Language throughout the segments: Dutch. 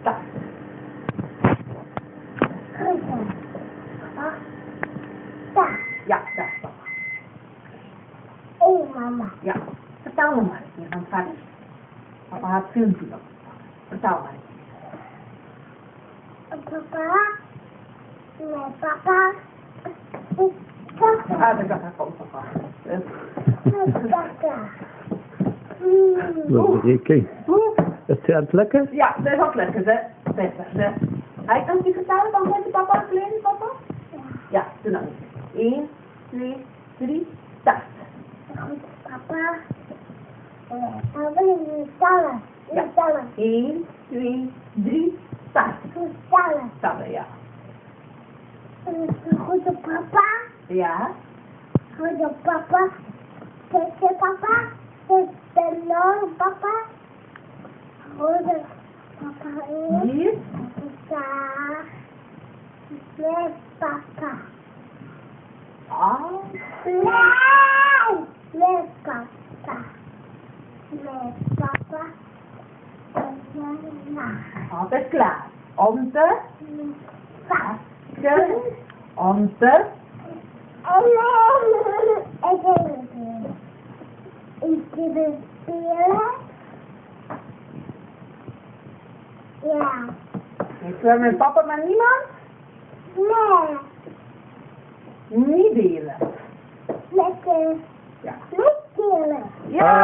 Start. Papa. Daar. Ja, daar is papa. Hé, mama. Ja, vertel me maar. Je gaat verder. Papa had filmpje op. Vertel maar. Papa. Nee, papa. Ik Ah, daar komt papa. Oké. Is het lekker? Ja, dat is ook lekker, hè? Hij kan je vertellen, dan gaat je papa kleden, papa? Ja, doe dan. 1, 2, 3, start. Goed, papa. Dan wil je tellen. Ja. Tellen. 1, 2, 3, start. Goed tellen. Tellen, ja. Goed, papa. Ja. Goed, papa. Kijk, papa. Kijk, papa. Goed, papa. Hier. Daar. Met papa. Ah. Nee! Met papa. Met papa. Altijd klaar. Om te vakken. Om te Ik wil spelen. Ja. ik wil met papa maar niemand Nee. niet delen. Lekker. Ja. Niet spelen. Ja.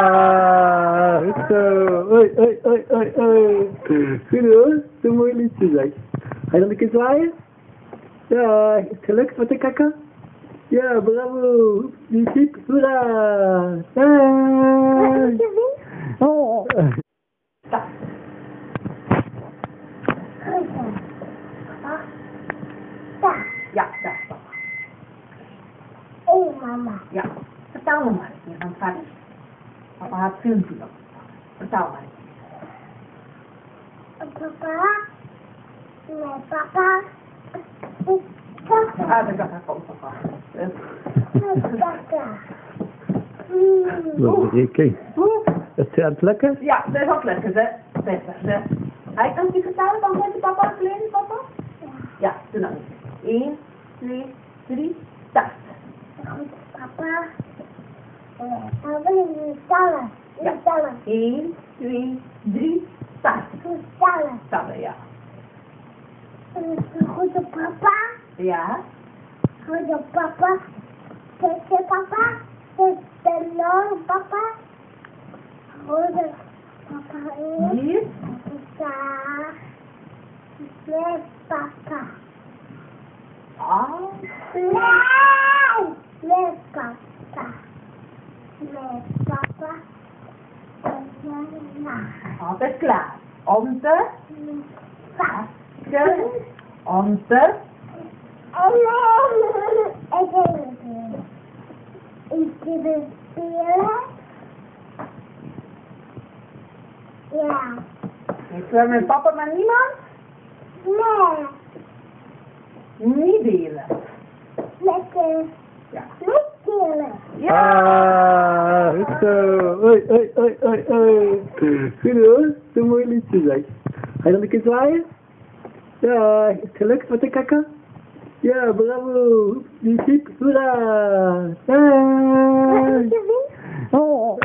Ah, zo. Oi, oi, oi, oi, oi. Goed hoor, zo'n mooi liedje zeg. Ga je dan een keer zwaaien? Ja, is het gelukt met de kakken? Ja, bravo. Die piep, hoera. Hey. Oh. Start. Daar. Ja, daar is papa. Hé, mama. Ja. Vertel me maar. Je gaat verder. Papa had filmpje op. Vertel maar. Papa. Nee, papa. Ah, daar komt papa. Oké. Is het lekker? Ja, dat is ook lekker, hè? Hij kan je vertellen, dan gaat je papa kleden, papa? Ja, doe dan. 1, 2, 3, start. Goed, papa. Dan wil je tellen. Ja. Tellen. 1, 2, 3, start. Goed tellen. Tellen, ja. Goed, papa. Ja. Goed, papa. Kijk, papa. Kijk, papa. Goed, papa. Hier. Daar. Met papa. Ah. Nee! Met papa. Met papa. Altijd klaar. Om te vakken. Om te Ik wil spelen. Ja. ik wil met papa maar niemand Nee. niet delen. Lekker. Ja. Niet spelen. Ah, zo. Oi, oi, oi, oi, oi. Goed hoor, zo'n mooi liedje zeg. Ga je dan een keer zwaaien? Ja, is het gelukt met de kakken? Ja, bravo. Die piep, hoera. Hey. Wat heb je gezien? Oh.